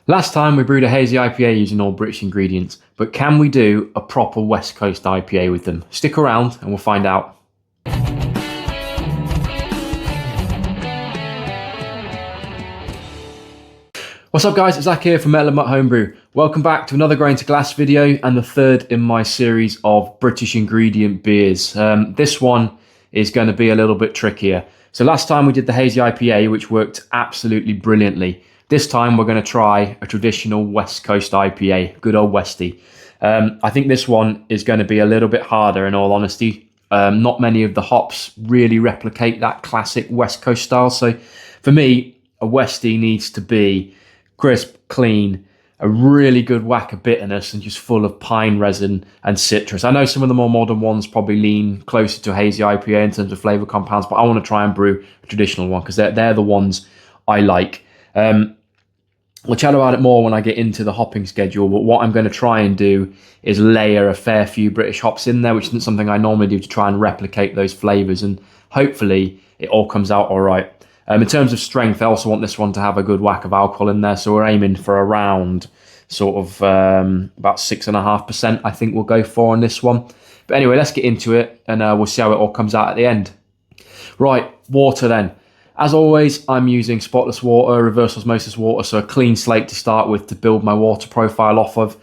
Last time we brewed a hazy IPA using all British ingredients, but can we do a proper West Coast IPA with them? Stick around and we'll find out. What's up guys, it's Zach here from Metal and Mutt Homebrew. Welcome back to another Grain to Glass video and the third in my series of British ingredient beers. This one is going to be a little bit trickier. So last time we did the hazy IPA, which worked absolutely brilliantly. This time we're going to try a traditional West Coast IPA, good old Westie. I think this one is going to be a little bit harder in all honesty. Not many of the hops really replicate that classic West Coast style. So for me, a Westie needs to be crisp, clean, a really good whack of bitterness and just full of pine resin and citrus. I know some of the more modern ones probably lean closer to a hazy IPA in terms of flavour compounds, but I want to try and brew a traditional one because they're the ones I like. We'll chat about it more when I get into the hopping schedule, but what I'm going to try and do is layer a fair few British hops in there, which isn't something I normally do, to try and replicate those flavours, and hopefully it all comes out all right. In terms of strength, I also want this one to have a good whack of alcohol in there, so we're aiming for around sort of about 6.5%, I think we'll go for on this one. But anyway, let's get into it, and we'll see how it all comes out at the end. Right, water then. As always, I'm using spotless water, reverse osmosis water, so a clean slate to start with to build my water profile off of.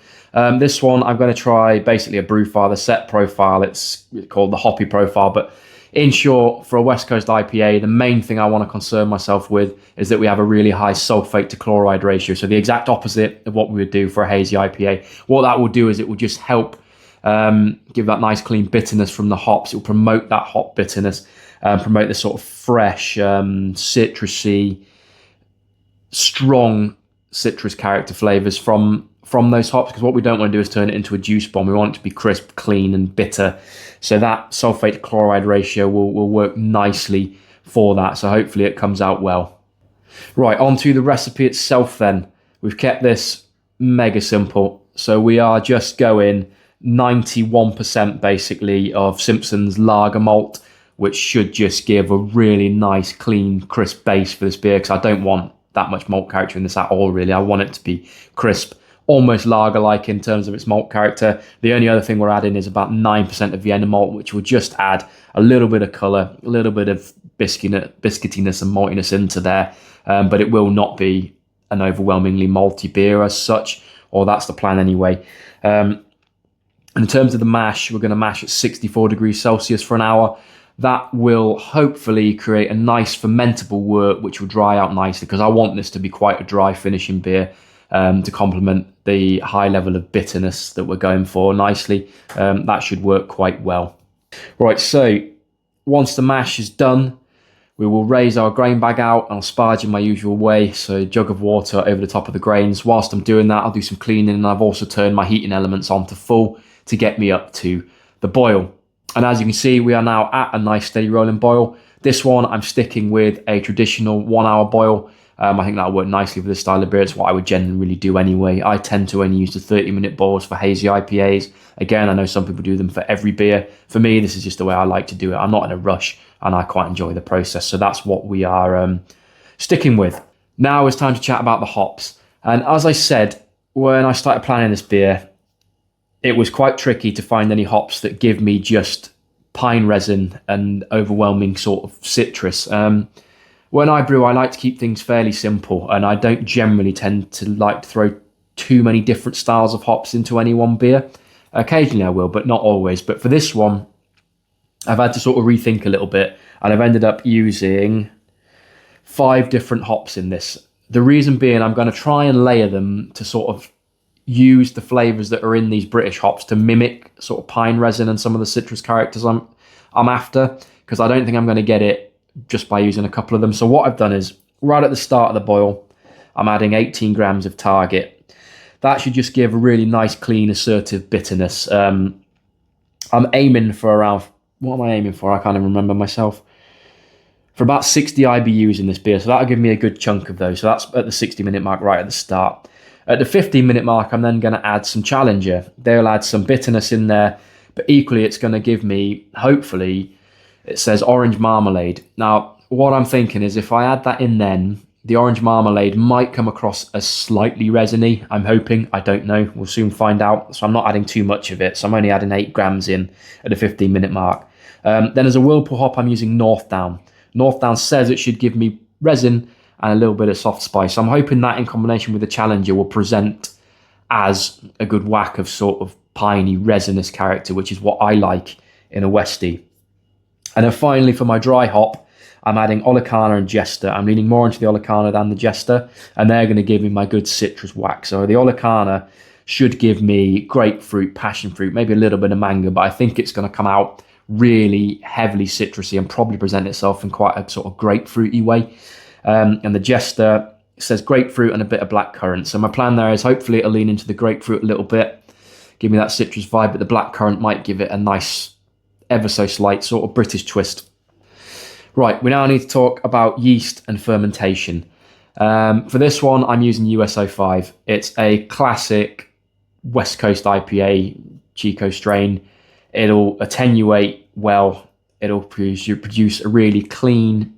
This one, I'm going to try basically a Brewfather set profile. It's called the hoppy profile, but in short, for a West Coast IPA, the main thing I want to concern myself with is that we have a really high sulfate to chloride ratio. So the exact opposite of what we would do for a hazy IPA. What that will do is it will just help give that nice clean bitterness from the hops. It will promote that hop bitterness, promote this sort of fresh, citrusy, strong citrus character flavors from those hops, because what we don't want to do is turn it into a juice bomb. We want it to be crisp, clean and bitter. So that sulfate chloride ratio will work nicely for that. So hopefully it comes out well. Right, on to the recipe itself then. We've kept this mega simple. So we are just going 91% basically of Simpson's lager malt, which should just give a really nice, clean, crisp base for this beer, because I don't want that much malt character in this at all, really. I want it to be crisp, almost lager-like in terms of its malt character. The only other thing we're adding is about 9% of Vienna malt, which will just add a little bit of colour, a little bit of biscuitiness and maltiness into there, but it will not be an overwhelmingly malty beer as such, or that's the plan anyway. In terms of the mash, we're going to mash at 64 degrees Celsius for an hour. That will hopefully create a nice fermentable wort, which will dry out nicely, because I want this to be quite a dry finishing beer to complement the high level of bitterness that we're going for nicely. That should work quite well. Right, so once the mash is done, we will raise our grain bag out and I'll sparge in my usual way. So a jug of water over the top of the grains. Whilst I'm doing that, I'll do some cleaning, and I've also turned my heating elements on to full to get me up to the boil. And as you can see, we are now at a nice steady rolling boil. This one, I'm sticking with a traditional 1 hour boil. I think that'll work nicely for this style of beer. It's what I would generally do anyway. I tend to only use the 30-minute boils for hazy IPAs. Again, I know some people do them for every beer. For me, this is just the way I like to do it. I'm not in a rush and I quite enjoy the process. So that's what we are sticking with. Now it's time to chat about the hops. And as I said, when I started planning this beer, it was quite tricky to find any hops that give me just pine resin and overwhelming sort of citrus. When I brew, I like to keep things fairly simple, and I don't generally tend to like to throw too many different styles of hops into any one beer. Occasionally I will, but not always. But for this one, I've had to sort of rethink a little bit, and I've ended up using 5 different hops in this. The reason being, I'm going to try and layer them to sort of use the flavours that are in these British hops to mimic sort of pine resin and some of the citrus characters I'm after, because I don't think I'm going to get it just by using a couple of them. So what I've done is, right at the start of the boil, I'm adding 18 grams of Target. That should just give a really nice, clean, assertive bitterness. I'm aiming for around, what am I aiming for? I can't even remember myself. For about 60 IBUs in this beer, so that'll give me a good chunk of those. So that's at the 60-minute mark right at the start. At the 15-minute mark, I'm then going to add some Challenger. They'll add some bitterness in there, but equally it's going to give me, hopefully, it says orange marmalade. Now, what I'm thinking is if I add that in then, The orange marmalade might come across as slightly resiny, I'm hoping. I don't know. We'll soon find out. So I'm not adding too much of it. So I'm only adding 8 grams in at the 15-minute mark. Then as a whirlpool hop, I'm using Northdown. Northdown says it should give me resin and a little bit of soft spice. So I'm hoping that in combination with the Challenger will present as a good whack of sort of piney, resinous character, which is what I like in a Westie. And then finally for my dry hop, I'm adding Olicana and Jester. I'm leaning more into the Olicana than the Jester, and they're going to give me my good citrus whack. So the Olicana should give me grapefruit, passion fruit, maybe a little bit of mango, but I think it's going to come out really heavily citrusy and probably present itself in quite a sort of grapefruity way. And the Jester says grapefruit and a bit of blackcurrant. So my plan there is hopefully it'll lean into the grapefruit a little bit, give me that citrus vibe, but the blackcurrant might give it a nice, ever so slight sort of British twist. Right, we now need to talk about yeast and fermentation. For this one, I'm using US-05. It's a classic West Coast IPA Chico strain. It'll attenuate well. It'll produce a really clean,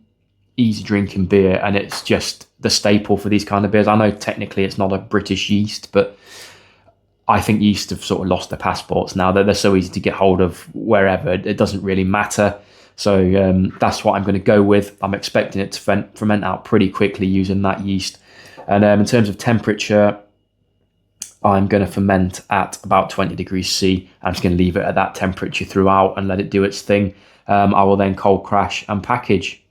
easy drinking beer, and it's just the staple for these kind of beers. I know technically it's not a British yeast, but I think yeast have sort of lost their passports now. They're so easy to get hold of wherever. It doesn't really matter. So that's what I'm going to go with. I'm expecting it to ferment out pretty quickly using that yeast. And in terms of temperature, I'm going to ferment at about 20 degrees C. I'm just going to leave it at that temperature throughout and let it do its thing. I will then cold crash and package.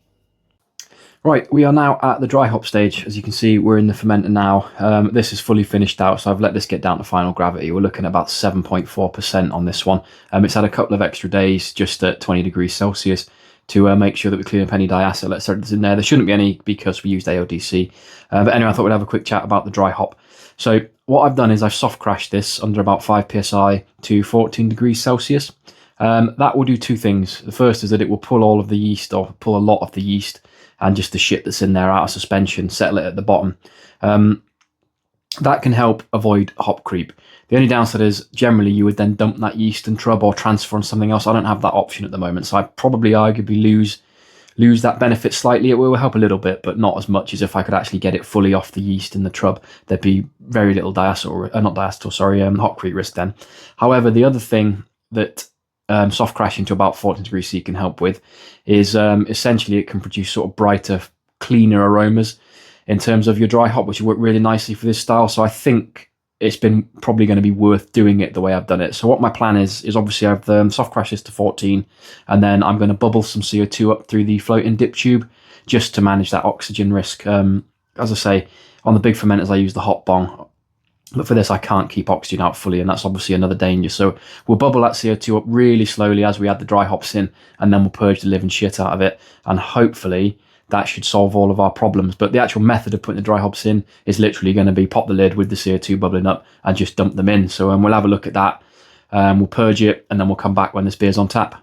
Right, we are now at the dry hop stage. As you can see, we're in the fermenter now. This is fully finished out, so I've let this get down to final gravity. We're looking at about 7.4% on this one. It's had a couple of extra days just at 20 degrees Celsius to make sure that we clean up any diacetylates that's in there. There shouldn't be any because we used AODC. But anyway, I thought we'd have a quick chat about the dry hop. So what I've done is I've soft crashed this under about 5 psi to 14 degrees Celsius. That will do two things. The first is that it will pull all of the yeast, or pull a lot of the yeast, and just the shit that's in there out of suspension, settle it at the bottom. That can help avoid hop creep. The only downside is generally you would then dump that yeast and trub or transfer on something else. I don't have that option at the moment, so I probably arguably lose that benefit slightly. It will help a little bit, but not as much as if I could actually get it fully off the yeast in the trub. There'd be very little hop creep risk then. However, the other thing that soft crashing to about 40 degrees C can help with is essentially it can produce sort of brighter, cleaner aromas in terms of your dry hop, which will work really nicely for this style. So I think it's been probably going to be worth doing it the way I've done it. So what my plan is obviously I've soft crashed this to 14, and then I'm going to bubble some CO2 up through the floating dip tube just to manage that oxygen risk. As I say, on the big fermenters I use the hot bong, but for this I can't keep oxygen out fully, and that's obviously another danger. So we'll bubble that CO2 up really slowly as we add the dry hops in, and then we'll purge the living shit out of it, and hopefully that should solve all of our problems. But the actual method of putting the dry hops in is literally going to be pop the lid with the CO2 bubbling up and just dump them in. So we'll have a look at that, we'll purge it, and then we'll come back when this beer's on tap.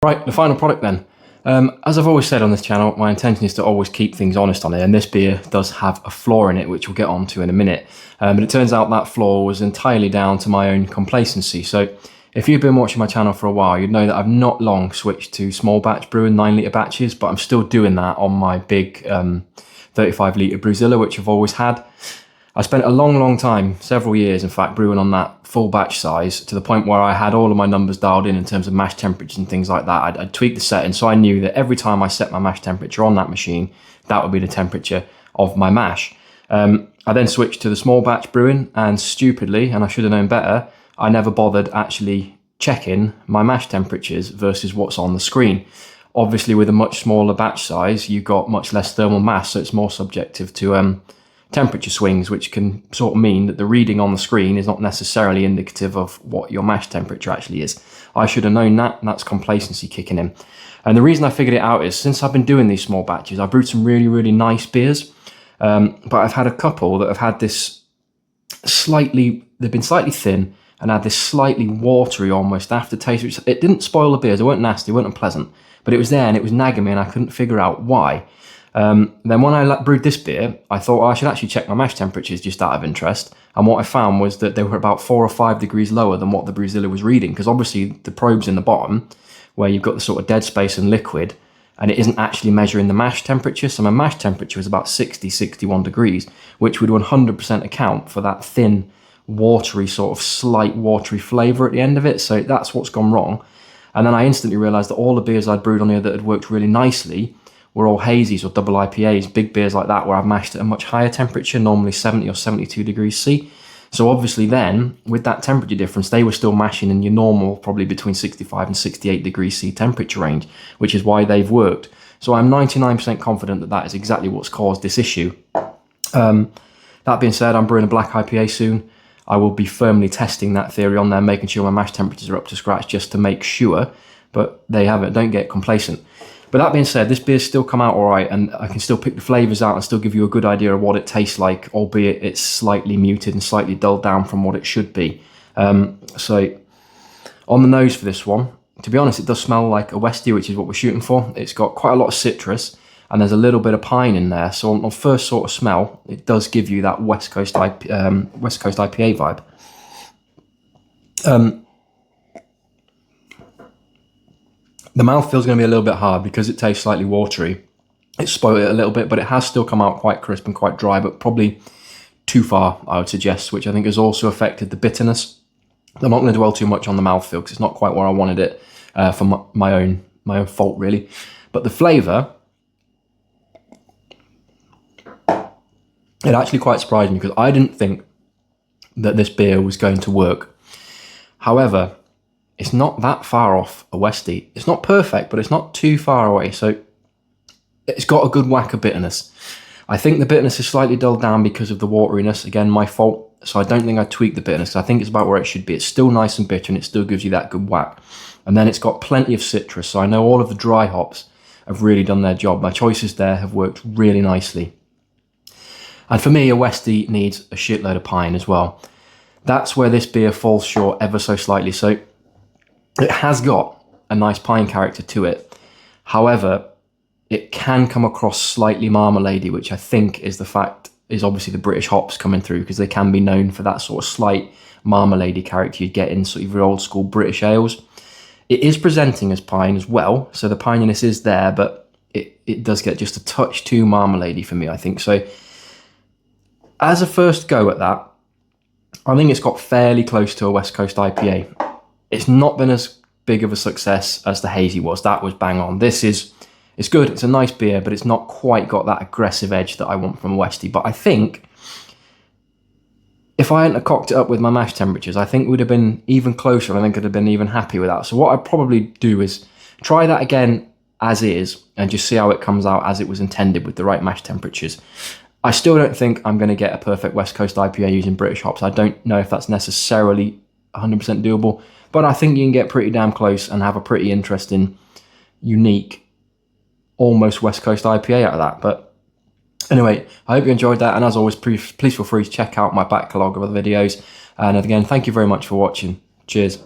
Right, the final product then. As I've always said on this channel, my intention is to always keep things honest on it, and this beer does have a flaw in it, which we'll get onto in a minute. But it turns out that flaw was entirely down to my own complacency. So if you've been watching my channel for a while, you'd know that I've not long switched to small batch brewing 9 litre batches, but I'm still doing that on my big 35 litre Brewzilla, which I've always had. I spent a long time, several years in fact, brewing on that full batch size to the point where I had all of my numbers dialed in terms of mash temperatures and things like that. I'd tweaked the setting, so I knew that every time I set my mash temperature on that machine, that would be the temperature of my mash. I then switched to the small batch brewing, and stupidly, and I should have known better, I never bothered actually checking my mash temperatures versus what's on the screen. Obviously, with a much smaller batch size, you've got much less thermal mass, so it's more subjective to temperature swings, which can sort of mean that the reading on the screen is not necessarily indicative of what your mash temperature actually is. I should have known that, and that's complacency kicking in. And the reason I figured it out is since I've been doing these small batches, I've brewed some really nice beers, but I've had a couple that have had this they've been slightly thin and had this slightly watery almost aftertaste, which it didn't spoil the beers. They weren't nasty, they weren't unpleasant, but it was there and it was nagging me and I couldn't figure out why. Then when I brewed this beer, I thought, well, I should actually check my mash temperatures just out of interest. And what I found was that they were about 4 or 5 degrees lower than what the Brewzilla was reading, because obviously the probe's in the bottom, where you've got the sort of dead space and liquid, and it isn't actually measuring the mash temperature. So my mash temperature was about 60, 61 degrees, which would 100% account for that thin, watery, sort of slight watery flavour at the end of it. So that's what's gone wrong. And then I instantly realised that all the beers I'd brewed on here that had worked really nicely were all hazies or double IPAs, big beers like that, where I've mashed at a much higher temperature, normally 70 or 72 degrees C. So obviously then, with that temperature difference, they were still mashing in your normal, probably between 65 and 68 degrees C temperature range, which is why they've worked. So I'm 99% confident that that is exactly what's caused this issue. That being said, I'm brewing a black IPA soon. I will be firmly testing that theory on there, making sure my mash temperatures are up to scratch just to make sure, but they haven't. Don't get complacent. But that being said, this beer's still come out all right, and I can still pick the flavours out and still give you a good idea of what it tastes like, albeit it's slightly muted and slightly dulled down from what it should be. So on the nose for this one, to be honest, it does smell like a Westie, which is what we're shooting for. It's got quite a lot of citrus, and there's a little bit of pine in there. So on first sort of smell, it does give you that West Coast IPA vibe. The mouthfeel's going to be a little bit hard because it tastes slightly watery. It spoiled it a little bit, but it has still come out quite crisp and quite dry, but probably too far, I would suggest, which I think has also affected the bitterness. I'm not going to dwell too much on the mouthfeel because it's not quite where I wanted it for my own fault, really. But the flavour, it actually quite surprised me because I didn't think that this beer was going to work. However, it's not that far off a Westie. It's not perfect, but it's not too far away. So it's got a good whack of bitterness. I think the bitterness is slightly dulled down because of the wateriness. Again, my fault. So I don't think I tweaked the bitterness. I think it's about where it should be. It's still nice and bitter, and it still gives you that good whack. And then it's got plenty of citrus. So I know all of the dry hops have really done their job. My choices there have worked really nicely. And for me, a Westie needs a shitload of pine as well. That's where this beer falls short ever so slightly. So it has got a nice pine character to it. However, it can come across slightly marmalade-y, which I think is obviously the British hops coming through, because they can be known for that sort of slight marmalade-y character you'd get in sort of your old school British ales. It is presenting as pine as well, so the pininess is there, but it does get just a touch too marmalade-y for me, I think. So as a first go at that, I think it's got fairly close to a West Coast IPA. It's not been as big of a success as the hazy was. That was bang on. It's good. It's a nice beer, but it's not quite got that aggressive edge that I want from a Westie. But I think if I hadn't cocked it up with my mash temperatures, I think it would have been even closer. I think I'd have been even happy with that. So what I'd probably do is try that again as is and just see how it comes out as it was intended with the right mash temperatures. I still don't think I'm going to get a perfect West Coast IPA using British hops. I don't know if that's necessarily 100% doable, but I think you can get pretty damn close and have a pretty interesting, unique, almost West Coast IPA out of that. But anyway, I hope you enjoyed that, and as always, please feel free to check out my backlog of other videos. And again, thank you very much for watching. Cheers.